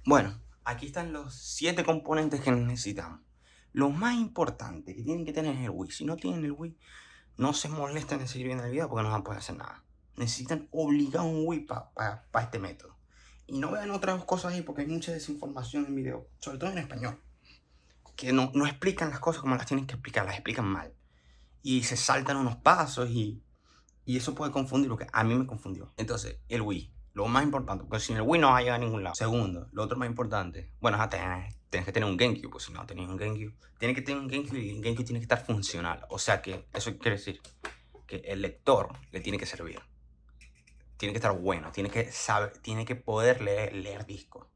Bueno, aquí están los 7 componentes que necesitamos. Lo más importante que tienen que tener es el Wii. Si no tienen el Wii, no se molesten en seguir viendo el video porque no van a poder hacer nada. Necesitan obligar un Wii para este método. Y no vean otras cosas ahí porque hay mucha desinformación en video, sobre todo en español, que no explican las cosas como las tienen que explicar, las explican mal. Y se saltan unos pasos y eso puede confundir, lo que a mí me confundió. Entonces, el Wii, lo más importante, porque sin el Wii no vas a llegar a ningún lado. Segundo, lo otro más importante, bueno, tienes que tener un GameCube, pues si no tenés un GameCube, tienes que tener un GameCube y el GameCube tiene que estar funcional. O sea que eso quiere decir que el lector le tiene que servir. Tiene que estar bueno, tiene que poder leer discos.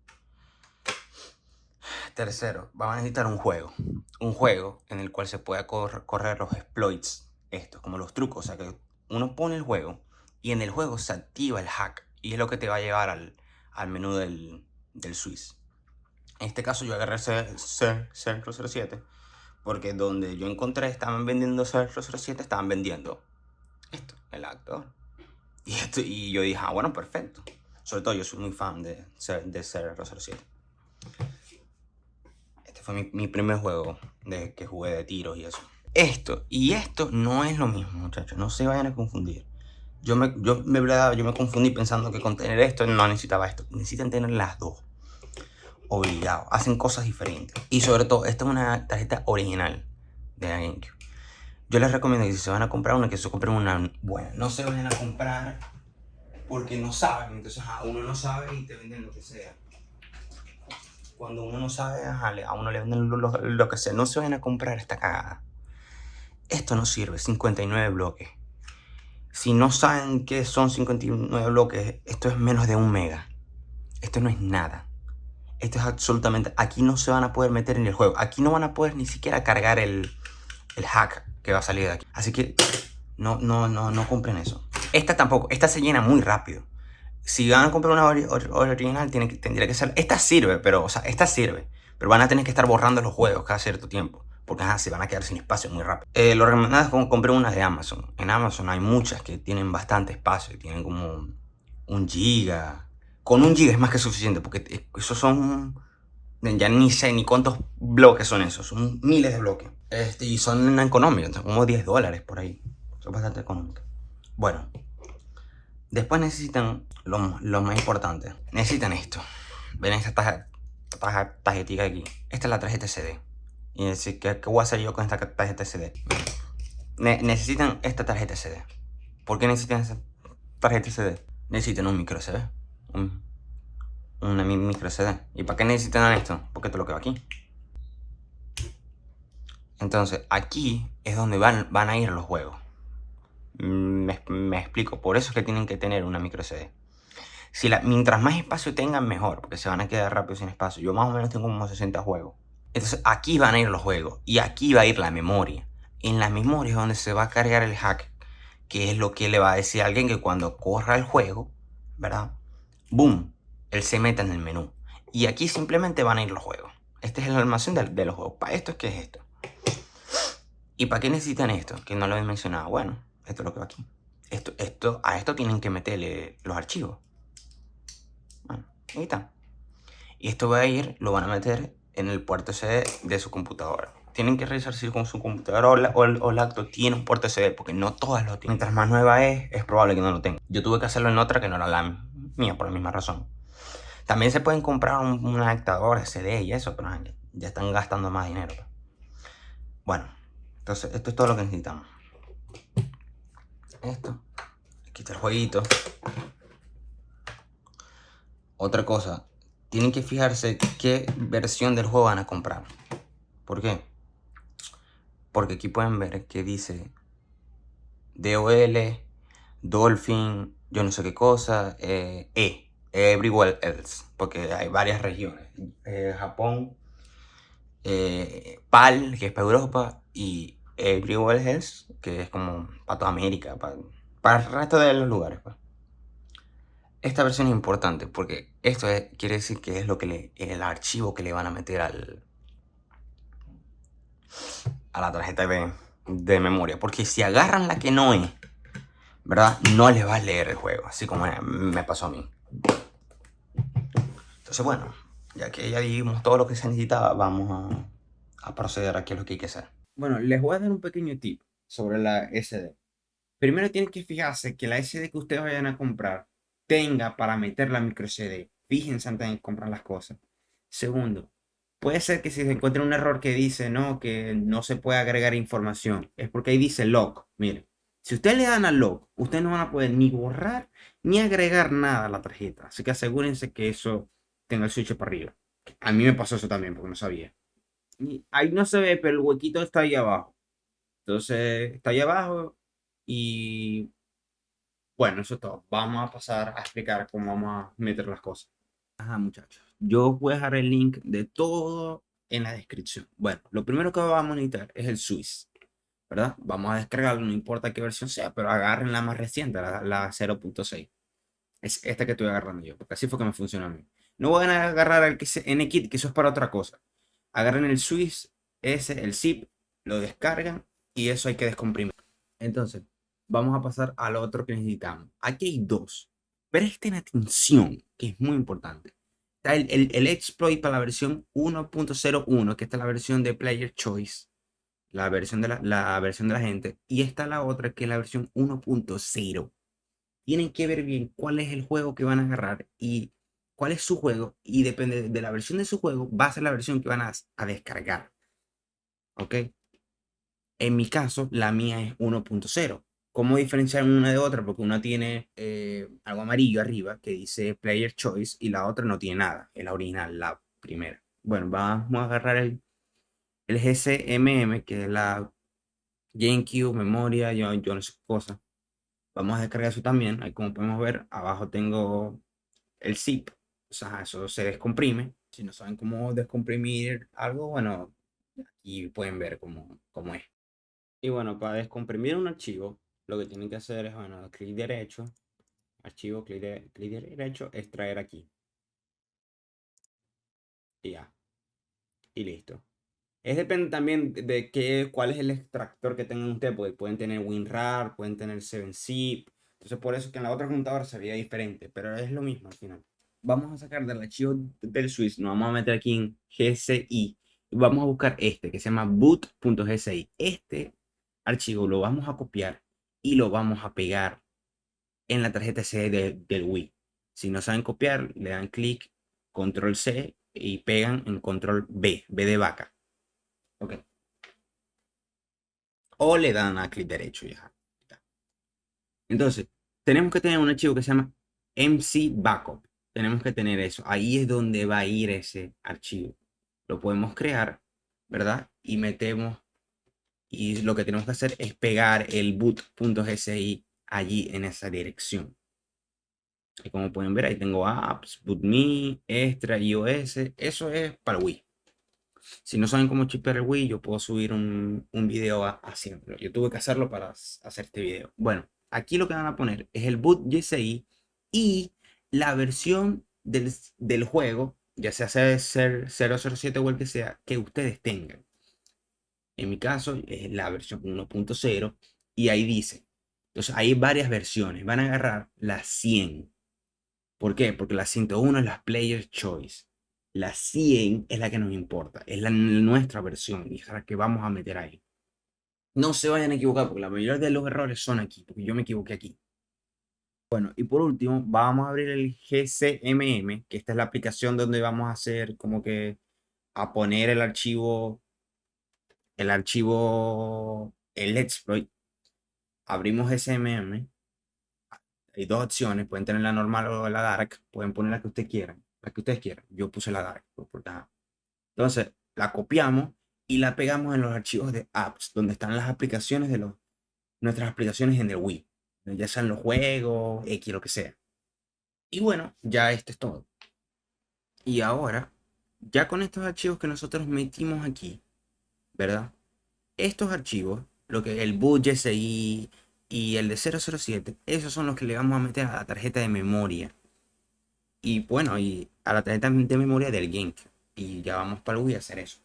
Tercero, vamos a necesitar un juego. Un juego en el cual se pueda correr los exploits, estos, como los trucos. O sea que uno pone el juego y en el juego se activa el hack. Y es lo que te va a llevar al menú del Swiss. En este caso yo agarré C007 porque donde yo encontré estaban vendiendo C007, estaban vendiendo esto, el actor. Y yo dije, ah, bueno, perfecto. Sobre todo yo soy muy fan de C007. Este fue mi primer juego que jugué de tiros y eso. Esto no es lo mismo, muchachos. No se vayan a confundir. Yo me confundí pensando que con tener esto no necesitaba esto. Necesitan tener las dos. Obligado. Hacen cosas diferentes. Y sobre todo, esta es una tarjeta original de la GameCube. Yo les recomiendo que si se van a comprar una, que se compren una buena. No se vayan a comprar porque no saben. Entonces uno no sabe y te venden lo que sea. Cuando uno no sabe, a uno le venden lo que sea. No se vayan a comprar esta cagada. Esto no sirve. 59 bloques. Si no saben qué son 59 bloques, esto es menos de 1 mega. Esto no es nada. Esto es absolutamente... Aquí no se van a poder meter en el juego. Aquí no van a poder ni siquiera cargar el hack que va a salir de aquí. Así que no compren eso. Esta tampoco. Esta se llena muy rápido. Si van a comprar una original, tendría que ser... Esta sirve, pero van a tener que estar borrando los juegos cada cierto tiempo. Porque se van a quedar sin espacio muy rápido. Lo recomendado es que compren una de Amazon. En Amazon hay muchas que tienen bastante espacio. Tienen como 1 giga. Con 1 giga es más que suficiente. Porque esos son... Ya ni sé ni cuántos bloques son esos. Son miles de bloques. Y son económicos. Son como $10 por ahí. Son bastante económicos. Bueno. Después necesitan lo más importante. Necesitan esto. Ven esta tarjetita aquí. Esta es la tarjeta SD. Y decir, ¿qué voy a hacer yo con esta tarjeta SD? Necesitan esta tarjeta SD. ¿Por qué necesitan esta tarjeta SD? Necesitan un micro SD. Una micro SD. ¿Y para qué necesitan esto? Porque esto es lo que va aquí. Entonces, aquí es donde van a ir los juegos. Me explico. Por eso es que tienen que tener una micro SD. Mientras más espacio tengan, mejor. Porque se van a quedar rápido sin espacio. Yo más o menos tengo como 60 juegos. Entonces aquí van a ir los juegos y aquí va a ir la memoria. En la memoria es donde se va a cargar el hack, que es lo que le va a decir a alguien que cuando corra el juego, ¿verdad? ¡Boom! Él se mete en el menú. Y aquí simplemente van a ir los juegos. Este es el almacén de los juegos. ¿Para esto qué es esto? ¿Y para qué necesitan esto? Que no lo he mencionado. Bueno, esto es lo que va aquí. A esto tienen que meterle los archivos. Bueno, ahí está. Y esto va a ir, lo van a meter en el puerto SD de su computadora. Tienen que revisar si con su computadora o laptop tiene un puerto SD, porque no todas lo tienen. Mientras más nueva es probable que no lo tenga. Yo tuve que hacerlo en otra que no era la mía, por la misma razón. También se pueden comprar un adaptador SD y eso, pero ya están gastando más dinero. Bueno, entonces esto es todo lo que necesitamos. Esto. Aquí está el jueguito. Otra cosa. Tienen que fijarse qué versión del juego van a comprar. ¿Por qué? Porque aquí pueden ver que dice DOL, Dolphin, yo no sé qué cosa, Everywhere Else, porque hay varias regiones. Japón, PAL, que es para Europa, y Everywhere Else, que es como para toda América, para el resto de los lugares, pues. Esta versión es importante porque esto quiere decir que es el archivo que le van a meter a la tarjeta de memoria. Porque si agarran la que no es, ¿verdad? No les va a leer el juego, así como me pasó a mí. Entonces, bueno, Ya que ya dijimos todo lo que se necesitaba, vamos a proceder aquí a lo que hay que hacer. Bueno, les voy a dar un pequeño tip sobre la SD. Primero tienen que fijarse que la SD que ustedes vayan a comprar tenga para meter la micro SD. Fíjense antes de comprar las cosas. Segundo, puede ser que si se encuentre un error que dice no, que no se puede agregar información, es porque ahí dice lock. Miren, si ustedes le dan al lock, ustedes no van a poder ni borrar ni agregar nada a la tarjeta. Así que asegúrense que eso tenga el switch para arriba. A mí me pasó eso también porque no sabía. Y ahí no se ve, pero el huequito está ahí abajo. Entonces, está ahí abajo y bueno, eso es todo. Vamos a pasar a explicar cómo vamos a meter las cosas. Ajá, muchachos. Yo voy a dejar el link de todo en la descripción. Bueno, lo primero que vamos a necesitar es el Swiss, ¿verdad? Vamos a descargarlo, no importa qué versión sea, pero agarren la más reciente, la 0.6. Es esta que estoy agarrando yo, porque así fue que me funcionó a mí. No voy a agarrar el que NKit, que eso es para otra cosa. Agarren el Swiss, ese, el zip, lo descargan y eso hay que descomprimir. Entonces, vamos a pasar al otro que necesitamos. Aquí hay dos. Presten atención, que es muy importante. Está el exploit para la versión 1.01, que esta es la versión de Player Choice, la versión de la gente. Y está la otra, que es la versión 1.0. Tienen que ver bien cuál es el juego que van a agarrar y cuál es su juego. Y depende de la versión de su juego, va a ser la versión que van a descargar. ¿Ok? En mi caso, la mía es 1.0. ¿Cómo diferenciar una de otra? Porque una tiene algo amarillo arriba que dice Player Choice y la otra no tiene nada. Es la original, la primera. Bueno, vamos a agarrar el GCMM, que es la GameCube, memoria, yo no sé qué cosa. Vamos a descargar eso también. Ahí como podemos ver, abajo tengo el zip. O sea, eso se descomprime. Si no saben cómo descomprimir algo, bueno, aquí pueden ver cómo es. Y bueno, para descomprimir un archivo, lo que tienen que hacer es, bueno, clic derecho, archivo, clic derecho, extraer aquí. Y ya, y listo. Es depende también de cuál es el extractor que tengan ustedes, porque pueden tener WinRAR, pueden tener 7-zip. Entonces por eso que en la otra computadora sería diferente, pero es lo mismo al final. Vamos a sacar del archivo del Swiss, nos vamos a meter aquí en GCI y vamos a buscar este que se llama boot.gci. Este archivo lo vamos a copiar y lo vamos a pegar en la tarjeta C del Wii. Si no saben copiar, le dan clic, control C y pegan en control B, B de vaca. Ok. O le dan a clic derecho y ya. Entonces, tenemos que tener un archivo que se llama MC Backup. Tenemos que tener eso. Ahí es donde va a ir ese archivo. Lo podemos crear, ¿verdad? Y metemos, y lo que tenemos que hacer es pegar el boot.gci allí en esa dirección. Y como pueden ver, ahí tengo apps, bootme, extra, iOS. Eso es para Wii. Si no saben cómo chipear el Wii, yo puedo subir un video haciéndolo. Yo tuve que hacerlo para hacer este video. Bueno, aquí lo que van a poner es el boot GCI y la versión del juego, ya sea ser 007 o el que sea, que ustedes tengan. En mi caso es la versión 1.0 y ahí dice. Entonces hay varias versiones. Van a agarrar la 100. ¿Por qué? Porque la 101 es la Player Choice. La 100 es la que nos importa. Es nuestra versión y es la que vamos a meter ahí. No se vayan a equivocar porque la mayoría de los errores son aquí. Porque yo me equivoqué aquí. Bueno, y por último, vamos a abrir el GCMM, que esta es la aplicación donde vamos a hacer como que a poner el exploit. Abrimos GCMM. Hay dos opciones, pueden tener la normal o la dark, pueden poner la que ustedes quieran, la que ustedes quieran. Yo puse la dark, entonces la copiamos y la pegamos en los archivos de apps, donde están las aplicaciones nuestras aplicaciones en el Wii, ya sean los juegos, X, lo que sea. Y bueno, ya esto es todo. Y ahora, ya con estos archivos que nosotros metimos aquí, ¿verdad? Estos archivos, lo que el boot GSI y el de 007, esos son los que le vamos a meter a la tarjeta de memoria. Y bueno, y a la tarjeta de memoria del GameCube. Y ya vamos para el Wii a hacer eso.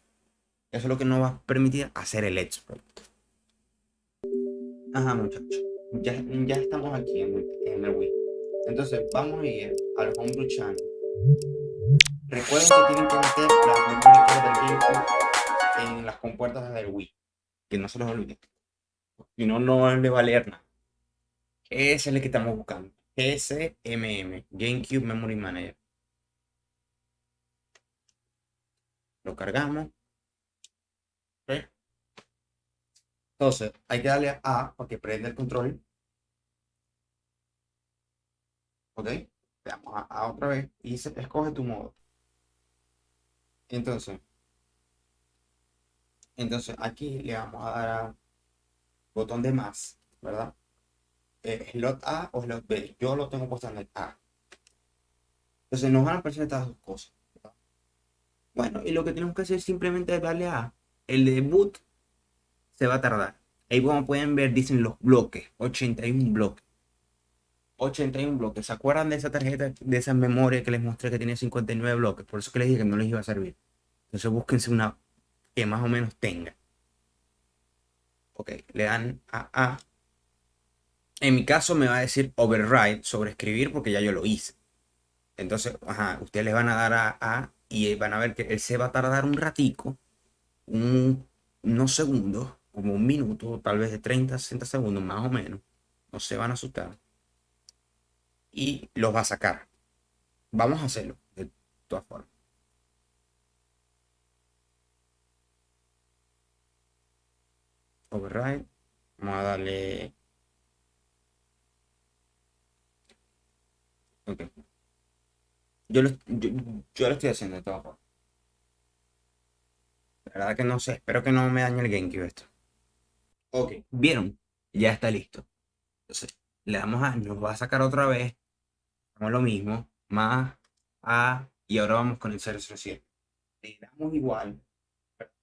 Eso es lo que nos va a permitir hacer el exploit. Ajá, muchachos. Ya estamos aquí en el Wii. Entonces, vamos a ir al Homebrew Channel. Recuerden que tienen que meter las memory card del GameCube en las compuertas del Wii. Que no se los olviden. Si no, no le va a leer nada. Ese es el que estamos buscando. GSMM, GameCube Memory Manager. Lo cargamos. ¿Ok? Entonces, hay que darle a A para que prenda el control. ¿Ok? Le damos a A otra vez y se escoge tu modo. Entonces aquí le vamos a dar a botón de más, ¿verdad? Slot A o slot B. Yo lo tengo puesto en el A. Entonces nos van a aparecer estas dos cosas, ¿verdad? Bueno, y lo que tenemos que hacer es simplemente darle a A. El de boot se va a tardar. Ahí como pueden ver dicen los bloques, 81 bloques. 81 bloques. ¿Se acuerdan de esa tarjeta, de esa memoria que les mostré que tenía 59 bloques? Por eso que les dije que no les iba a servir. Entonces búsquense una que más o menos tenga. Ok, le dan a A. En mi caso me va a decir override, sobreescribir, porque ya yo lo hice. Entonces, ajá, ustedes le van a dar a A y van a ver que él se va a tardar un ratico, unos segundos, como un minuto, tal vez de 30 a 60 segundos más o menos. No se van a asustar. Y los va a sacar. Vamos a hacerlo, de todas formas. Override. Vamos a darle. Ok. Yo lo estoy haciendo de todas formas. La verdad que no sé. Espero que no me dañe el GameCube esto. Ok. ¿Vieron? Ya está listo. Entonces, le damos a. Nos va a sacar otra vez. Hacemos lo mismo. Más A. Y ahora vamos con el 007. Le damos igual.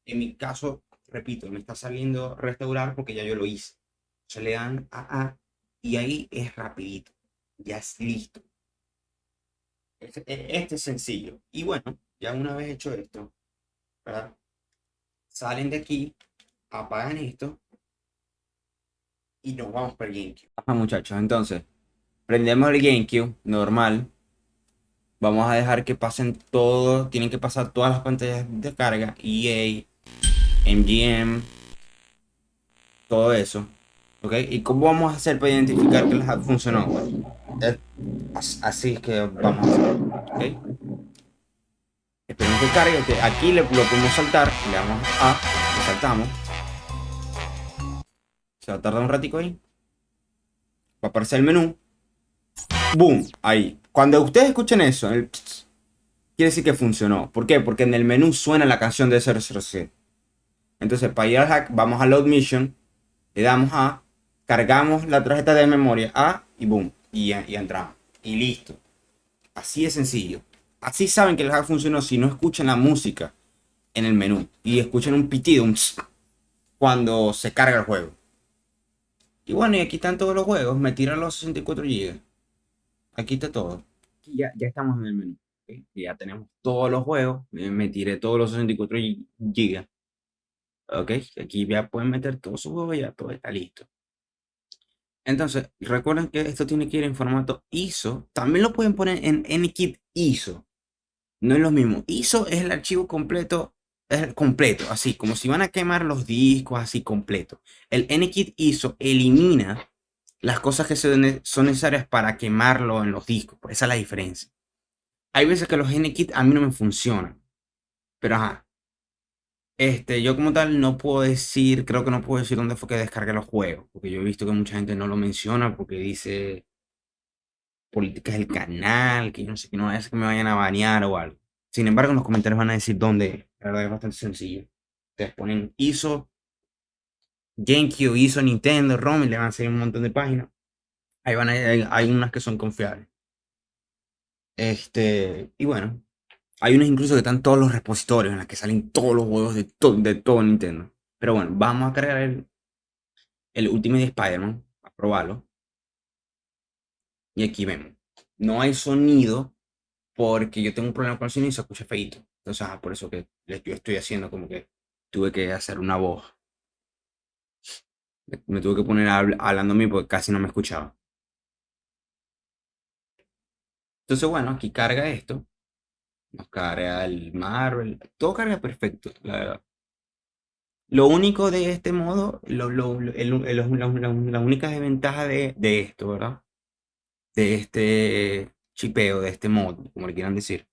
En mi caso, repito, me está saliendo restaurar porque ya yo lo hice. Se le dan a y ahí es rapidito. Ya es listo. Este es sencillo. Y bueno, ya una vez hecho esto, ¿verdad? Salen de aquí, apagan esto y nos vamos para el GameCube. Ajá, muchachos, entonces, prendemos el GameCube normal. Vamos a dejar que pasen todo, tienen que pasar todas las pantallas de carga, EA, MGM, todo eso. ¿Ok? ¿Y cómo vamos a hacer para identificar que el hack funcionó? Así es que vamos a hacer. ¿Ok? Esperemos que cargue. Ok, aquí lo podemos saltar. Le damos A, lo saltamos. Se va a tardar un ratico ahí. Va a aparecer el menú. ¡Boom! Ahí. Cuando ustedes escuchen eso, quiere decir que funcionó. ¿Por qué? Porque en el menú suena la canción de 007. Entonces, para ir al hack, vamos a Load Mission. Le damos A. Cargamos la tarjeta de memoria A y boom. Y entramos. Y listo. Así de sencillo. Así saben que el hack funcionó si no escuchan la música en el menú. Y escuchan un pitido, cuando se carga el juego. Y bueno, y aquí están todos los juegos. Me tiran los 64 GB. Aquí está todo. Aquí ya estamos en el menú. ¿Ok? Y ya tenemos todos los juegos. Me tiré todos los 64 GB. Ok, aquí ya pueden meter todos sus juegos. Ya todo está listo. Entonces, recuerden que esto tiene que ir en formato ISO. También lo pueden poner en NKit ISO. No es lo mismo. ISO es el archivo completo, es el completo, así como si van a quemar los discos, así completo. El NKit ISO elimina las cosas que son necesarias para quemarlo en los discos. Pues esa es la diferencia. Hay veces que los NKit a mí no me funcionan. Pero ajá. Yo como tal no puedo decir, creo que no puedo decir dónde fue que descargué los juegos. Porque yo he visto que mucha gente no lo menciona porque dice políticas del canal, que yo no sé, que no es que me vayan a banear o algo. Sin embargo, en los comentarios van a decir dónde. La verdad es bastante sencillo. Ustedes ponen ISO, GameCube, ISO, Nintendo, ROM y le van a salir un montón de páginas. Ahí van hay unas que son confiables. Y bueno, hay unas incluso que están todos los repositorios en las que salen todos los juegos de todo Nintendo. Pero bueno, vamos a cargar el Ultimate Spider-Man, a probarlo. Y aquí vemos. No hay sonido porque yo tengo un problema con el sonido y se escucha feito. Entonces, por eso que yo estoy haciendo como que tuve que hacer una voz. Me tuve que poner hablando a mí porque casi no me escuchaba. Entonces, bueno, aquí carga esto. nos carga el Marvel, todo carga perfecto, la verdad. Lo único de este modo, la única desventaja de esto, ¿verdad? De este chipeo, de este mod, como le quieran decir,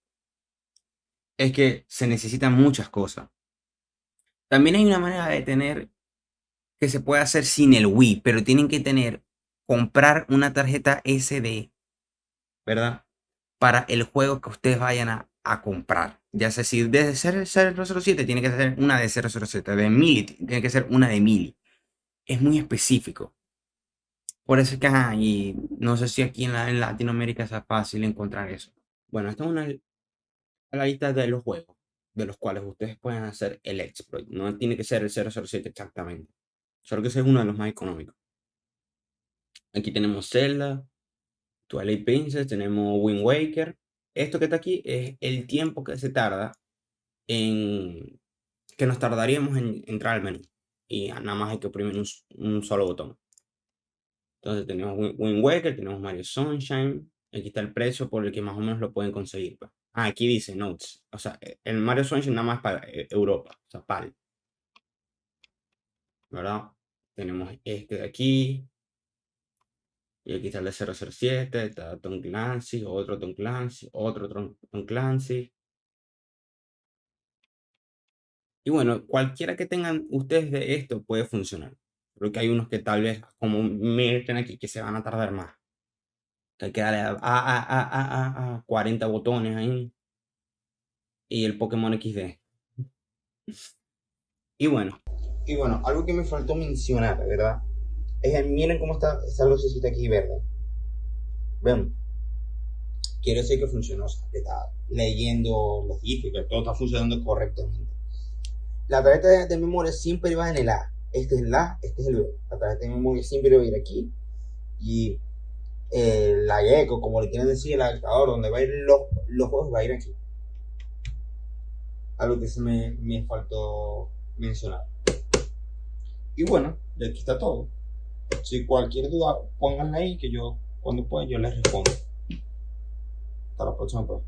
es que se necesitan muchas cosas. También hay una manera de tener que se puede hacer sin el Wii, pero tienen que comprar una tarjeta SD, ¿verdad? Para el juego que ustedes vayan a comprar. Ya sea si de 007 tiene que ser una de 007, de Mili tiene que ser una de Mili. Es muy específico. Por eso es que, ajá, y no sé si aquí en Latinoamérica sea fácil encontrar eso. Bueno, esta es la lista de los juegos de los cuales ustedes pueden hacer el exploit. No tiene que ser el 007 exactamente. Solo que ese es uno de los más económicos. Aquí tenemos Zelda, Twilight Princess, tenemos Wind Waker. Esto que está aquí es el tiempo que se tarda en que nos tardaríamos en entrar al menú. Y nada más hay que oprimir un solo botón. Entonces tenemos Wind Waker, tenemos Mario Sunshine. Aquí está el precio por el que más o menos lo pueden conseguir, pues. Ah, aquí dice Notes. O sea, el Mario Sunshine nada más para Europa. O sea, PAL. ¿Verdad? Tenemos este de aquí. Y aquí está el de 007. Está Tom Clancy. Otro Tom Clancy. Otro Tom Clancy. Y bueno, cualquiera que tengan ustedes de esto puede funcionar. Creo que hay unos que tal vez, como miren aquí, que se van a tardar más. Que hay que darle a 40 botones ahí. Y el Pokémon XD. Y bueno. Y bueno, algo que me faltó mencionar, ¿verdad? Es que miren cómo está esa lucecita aquí verde. Ven. Quiere decir que funcionó, o sea, que está leyendo los GIFs, que todo está funcionando correctamente. La tarjeta de memoria siempre va en el A. Este es el A, este es el B. La tarjeta de memoria siempre va a ir aquí. Y la eco, como le quieren decir, el adaptador, donde va a ir los juegos, va a ir aquí. Algo que se me faltó mencionar. Y bueno, de aquí está todo. Si cualquier duda, pónganla ahí que yo, cuando pueda, yo les respondo. Hasta la próxima, pues.